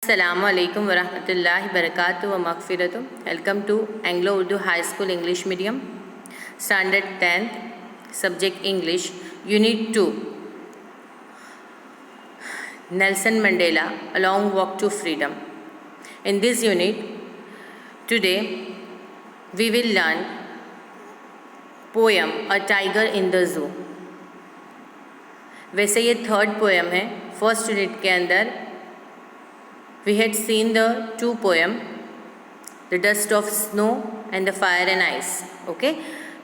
अस्सलामु अलैकुम वरहमतुल्लाहि वबरकातुहू व मग़फ़िरतुहू। Welcome to Anglo Urdu high school English medium, standard 10th, subject English, unit 2, Nelson Mandela, A Long Walk to Freedom. In this unit, today we will learn poem A Tiger in the Zoo. वैसे ये third poem है। First unit के अंदर we had seen the two poem, The Dust of Snow and The Fire and Ice. Okay,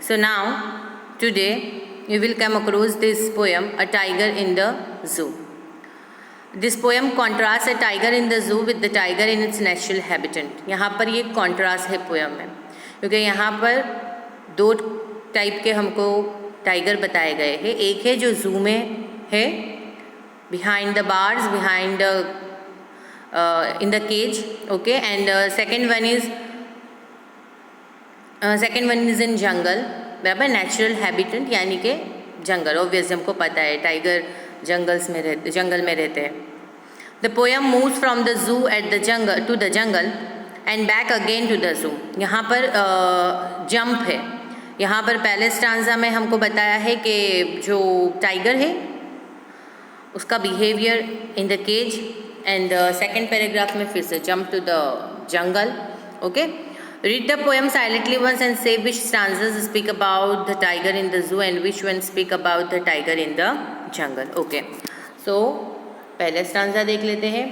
so now today you will come across this poem A Tiger in the Zoo. This poem contrasts a tiger in the zoo with the tiger in its natural habitat. यहाँ पर ये contrast है poem में, क्योंकि यहाँ पर दो type के हमको टाइगर बताए गए हैं। एक है जो जू में है, behind the bars, behind the in the cage, okay, and second one is in jungle, बराबर, नेचुरल हैबिटेट यानी कि जंगल। ऑब्वियसली हमको पता है टाइगर जंगल में रहते हैं। The poem moves from the zoo at the jungle to the jungle and back again to the zoo. यहाँ पर जंप है। यहाँ पर पहले स्टांजा में हमको बताया है कि जो टाइगर है उसका behaviour in the cage, and second paragraph में फिर से jump to the jungle. Okay, read the poem silently once and say which stanzas speak about the tiger in the zoo and which one speak about the tiger in the jungle. Okay, so पहले stanza देख लेते हैं।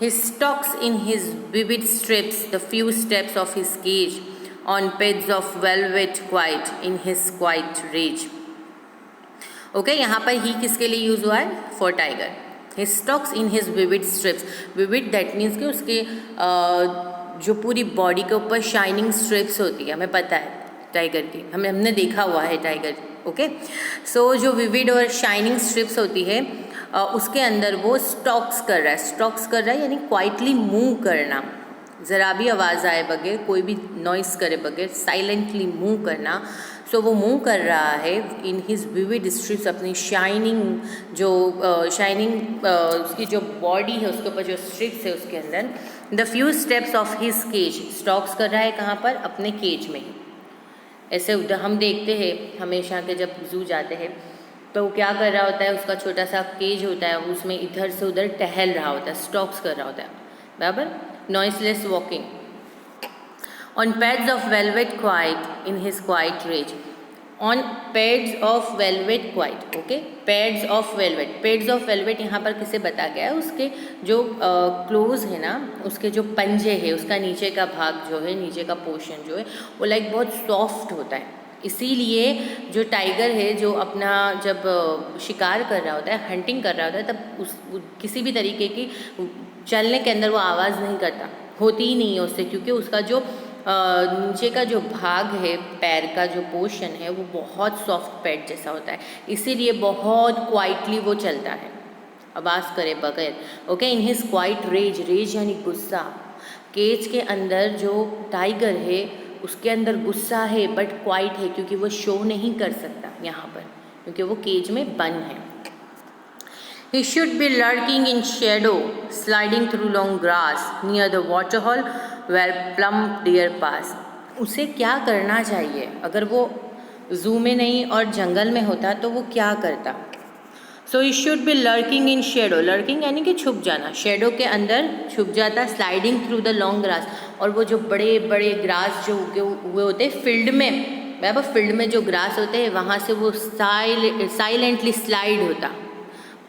He stalks in his vivid stripes the few steps of his cage on pads of velvet quiet in his quiet rage. Okay, यहाँ पर he किसके लिए use हुआ है? For tiger. He stalks in his vivid strips. Vivid that means कि उसके जो पूरी बॉडी के ऊपर शाइनिंग स्ट्रिप्स होती है, हमें पता है टाइगर की, हमने देखा हुआ है टाइगर। ओके, सो जो विविड और शाइनिंग स्ट्रिप्स होती है उसके अंदर वो स्टॉक्स कर रहा है। स्टॉक्स कर रहा है यानी क्वाइटली मूव करना, ज़रा भी आवाज़ आए बगैर, कोई भी नॉइस करे बगैर साइलेंटली मूव करना। सो वो मूव कर रहा है इन हिज विविड स्ट्रिप्स, अपनी शाइनिंग जो उसकी जो बॉडी है उसके ऊपर जो स्ट्रिप्स है उसके अंदर। The few steps of his cage, stalks कर रहा है कहाँ पर? अपने केज में। ऐसे हम देखते हैं हमेशा के जब जू जाते हैं तो क्या कर रहा होता है, उसका छोटा सा केज होता है, उसमें इधर से उधर टहल रहा होता है, स्टॉक्स कर रहा होता है, बराबर, noiseless walking on pads of velvet quiet in his quiet rage. On pads of velvet quiet, okay, pads of velvet, pads of velvet यहाँ पर किसे बता गया है? उसके जो क्लोज है ना, उसके जो पंजे है, उसका नीचे का भाग जो है, नीचे का पोर्शन जो है वो लाइक बहुत सॉफ्ट होता है। इसीलिए जो टाइगर है जो अपना जब शिकार कर रहा होता है, हंटिंग कर रहा होता है, तब किसी भी तरीके की चलने के अंदर वो आवाज़ नहीं करता, होती ही नहीं है उससे, क्योंकि उसका जो नीचे का जो भाग है, पैर का जो पोर्शन है, वो बहुत सॉफ्ट पैड जैसा होता है, इसीलिए बहुत क्वाइटली वो चलता है, आवाज़ करे बगैर। Okay, in his quiet rage, rage यानी गुस्सा। केज के अंदर जो टाइगर है उसके अंदर गुस्सा है, बट क्वाइट है, क्योंकि वो शो नहीं कर सकता यहाँ पर, क्योंकि वो केज में बंद है। He should be lurking in shadow, sliding through long grass near the waterhole where plump deer pass. उसे क्या करना चाहिए? अगर वो जू में नहीं और जंगल में होता तो वो क्या करता? So he should be lurking in shadow. Lurking यानी कि छुप जाना, शेडो के अंदर छुप जाता, sliding through the long grass, और वो जो बड़े बड़े ग्रास जो उगे हुए होते हैं फील्ड में, बराबर, फील्ड में जो ग्रास होते हैं वहाँ से वो साइलेंटली स्लाइड होता,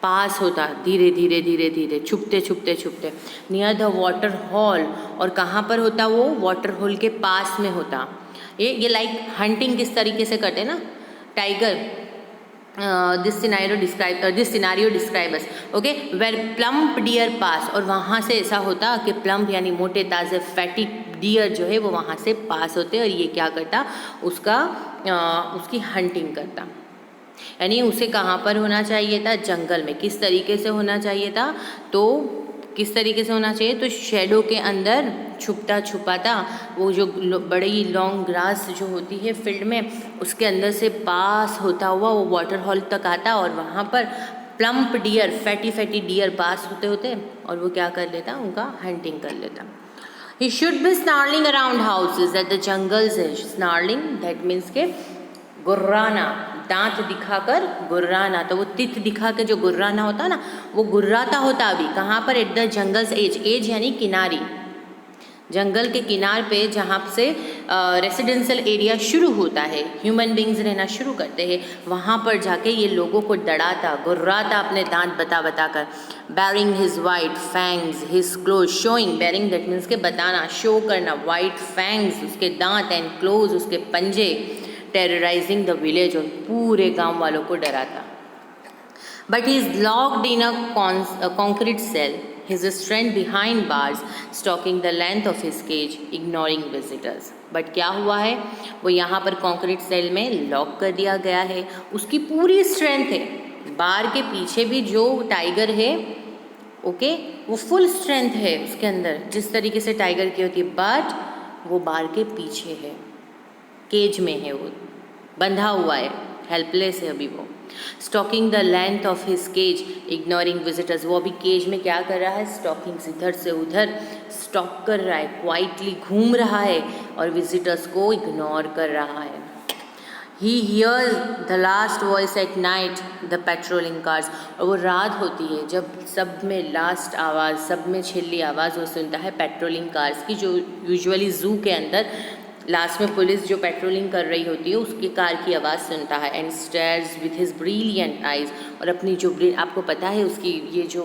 पास होता, धीरे धीरे धीरे धीरे, छुपते छुपते छुपते, नियर द वाटर हॉल। और कहाँ पर होता वो? वाटर हॉल के पास में होता। ये लाइक हंटिंग किस तरीके से करते ना tiger. This scenario describes, okay, where plump deer pass, और वहाँ से ऐसा होता कि प्लम्प यानी मोटे ताज़े फैटी डियर जो है वो वहाँ से पास होते, और ये क्या करता? उसकी हंटिंग करता। यानी उसे कहाँ पर होना चाहिए था? जंगल में। किस तरीके से होना चाहिए था? तो किस तरीके से होना चाहिए? तो शेडो के अंदर छुपता छुपाता, वो जो बड़ी लॉन्ग ग्रास जो होती है फील्ड में, उसके अंदर से पास होता हुआ वो वाटर हॉल तक आता, और वहाँ पर प्लम्प डियर, फैटी डियर पास होते होते और वो क्या कर लेता, उनका हंटिंग कर लेता। He should be snarling around houses at the jungle's edge. Snarling that means के गुर्राना, दांत दिखाकर गुर्राना, तो वो तित दिखा के जो गुर्राना होता है ना, वो गुर्राता होता अभी कहाँ पर, at the jungle's edge, edge यानी किनारी, जंगल के किनार पे जहाँ से रेसिडेंशियल एरिया शुरू होता है, ह्यूमन बींग्स रहना शुरू करते हैं, वहाँ पर जाके ये लोगों को डराता गुर्राता अपने दांत बता कर। Bearing his white fangs his close, showing, bearing that means के बताना, शो करना, वाइट फैंग्स उसके दांत, एंड क्लोज उसके पंजे, टेरराइजिंग द विलेज, और पूरे गांव वालों को डराता। But he is locked in a concrete cell, his strength behind bars, stalking the length of his cage, ignoring visitors. But क्या हुआ है, वो यहाँ पर कंक्रीट सेल में लॉक कर दिया गया है, उसकी पूरी स्ट्रेंथ है, बार के पीछे भी जो टाइगर है, ओके, वो फुल स्ट्रेंथ है उसके अंदर, जिस तरीके से टाइगर की होती है, बट वो बार के पीछे है, केज में है, वो बंधा हुआ है, हेल्पलेस है अभी वो। Stalking the length of his cage, ignoring visitors, वो अभी केज में क्या कर रहा है, स्टॉकिंग, इधर से उधर स्टॉक कर रहा है, क्वाइटली घूम रहा है और विजिटर्स को इग्नोर कर रहा है। He hears the last voice at night the patrolling cars, और वो रात होती है जब सब में लास्ट आवाज़, सब में छिल्ली आवाज़ वो सुनता है पेट्रोलिंग कार्स की, जो यूजुअली जू के अंदर लास्ट में पुलिस जो पेट्रोलिंग कर रही होती है उसकी कार की आवाज़ सुनता है। And stairs with his brilliant eyes, और अपनी जो आपको पता है उसकी ये जो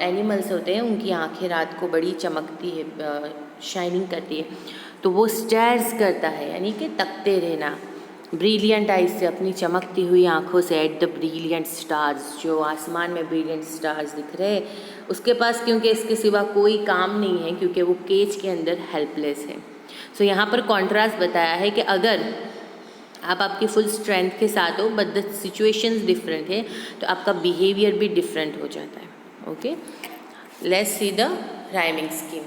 एनिमल्स होते हैं उनकी आंखें रात को बड़ी चमकती है, शाइनिंग करती है, तो वो स्टेयर्स करता है, यानी कि तकते रहना, ब्रिलियंट आइज से, अपनी चमकती हुई आँखों से, एट द ब्रिलियंट स्टार्स, जो आसमान में ब्रिलियंट स्टार्स दिख रहे हैं उसके पास, क्योंकि इसके सिवा कोई काम नहीं है, क्योंकि वो केज के अंदर हेल्पलेस है। सो यहाँ पर कॉन्ट्रास्ट बताया है कि अगर आप आपकी फुल स्ट्रेंथ के साथ हो बट द सिचुएशंस डिफरेंट है, तो आपका बिहेवियर भी डिफरेंट हो जाता है। Okay, let's see the rhyming scheme.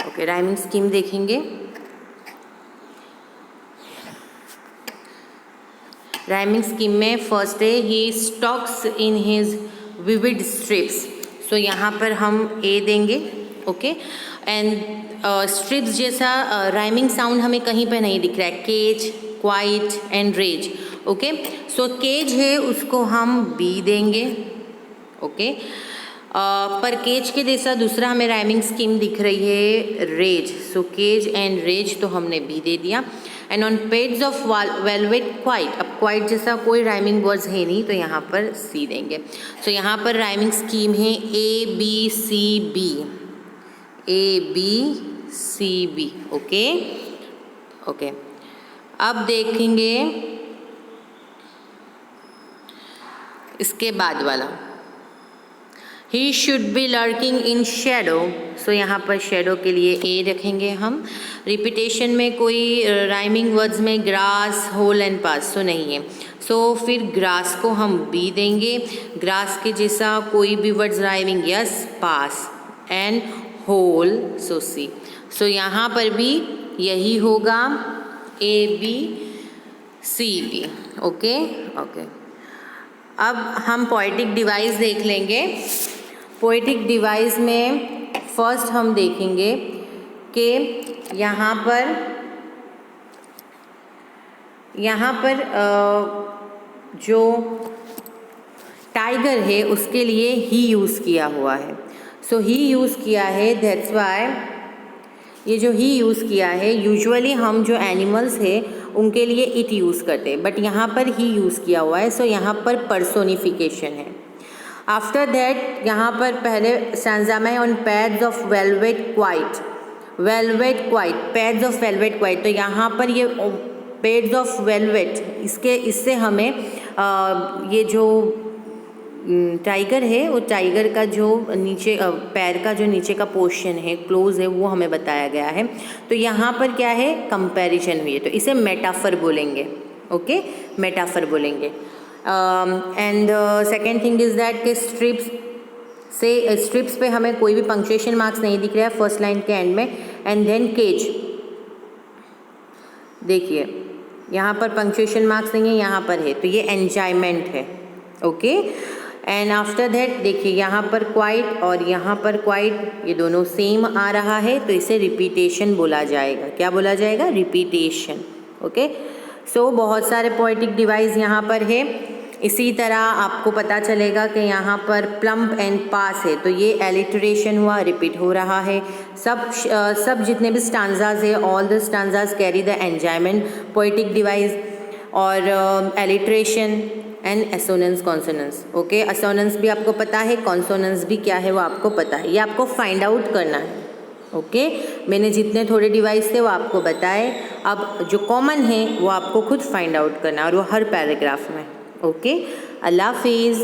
Okay, rhyming scheme देखेंगे। राइमिंग स्कीम में फर्स्ट है, he stalks in his vivid stripes, so यहाँ पर हम ए देंगे। ओके, एंड स्ट्रिप्स जैसा राइमिंग साउंड हमें कहीं पे नहीं दिख रहा है, cage, quiet and rage. Okay, so cage है उसको हम बी देंगे। ओके, पर केज के जैसा दूसरा हमें राइमिंग स्कीम दिख रही है rage, so cage and rage तो हमने बी दे दिया। And on pads of velvet quiet, अब क्वाइट जैसा कोई राइमिंग वर्ड्स है नहीं तो यहाँ पर सी देंगे। सो यहाँ पर राइमिंग स्कीम है A B C B, A B C B. Okay okay, अब देखेंगे इसके बाद वाला, he should be lurking in shadow, so यहाँ पर शेडो के लिए ए रखेंगे हम। रिपीटेशन में कोई राइमिंग वर्ड्स में ग्रास, होल एंड पास सो नहीं है, सो फिर ग्रास को हम बी देंगे। ग्रास के जैसा कोई भी words rhyming, yes, pass and hole, so see. So यहाँ पर भी यही होगा, A B C B. Okay okay, अब हम पोएटिक डिवाइस देख लेंगे। पोएटिक डिवाइस में फर्स्ट हम देखेंगे कि यहाँ पर जो टाइगर है उसके लिए ही यूज़ किया हुआ है, सो ही यूज़ किया है, दैट्स वाई ये जो ही यूज़ किया है, यूजुअली हम जो एनिमल्स है उनके लिए इट यूज़ करते हैं, बट यहाँ पर ही यूज़ किया हुआ है, सो यहाँ पर पर्सोनिफिकेशन है। आफ्टर दैट यहाँ पर पहले स्टैंजा में on pads of velvet quite, velvet quite, pads of velvet quite, तो यहाँ पर ये पैड्स ऑफ वेलवेट, इससे हमें ये जो टाइगर है वो टाइगर का जो नीचे पैर का जो नीचे का पोर्शन है, क्लोज है, वो हमें बताया गया है। तो यहाँ पर क्या है, कंपैरिजन हुई है, तो इसे मेटाफर बोलेंगे। ओके, मेटाफर बोलेंगे। And second thing is that के स्ट्रिप्स पे हमें कोई भी पंक्चुएशन मार्क्स नहीं दिख रहा है फर्स्ट लाइन के एंड में। एंड देन केज, देखिए यहाँ पर पंक्चुएशन मार्क्स नहीं है, यहाँ पर है, तो ये एंजॉयमेंट है। ओके, एंड आफ्टर दैट देखिए यहाँ पर क्वाइट और यहाँ पर क्वाइट, ये दोनों सेम आ रहा है, तो इसे रिपीटेशन बोला जाएगा। क्या बोला जाएगा? रिपीटेशन। ओके, सो बहुत सारे पोएटिक डिवाइस यहाँ पर है। इसी तरह आपको पता चलेगा कि यहाँ पर प्लम्प एंड पास है, तो ये एलिटरेशन हुआ, रिपीट हो रहा है। सब जितने भी स्टांजाज है, all the stanzas carry the enjoyment poetic device और alliteration and assonance consonance. Okay, assonance भी आपको पता है, कॉन्सोनेंस भी क्या है वो आपको पता है, ये आपको फाइंड आउट करना है। ओके, मैंने जितने थोड़े डिवाइस थे वो आपको बताए, अब जो कॉमन है वो आपको खुद फाइंड आउट करना है और वो हर पैराग्राफ में। ओके, अल्लाह हाफिज़।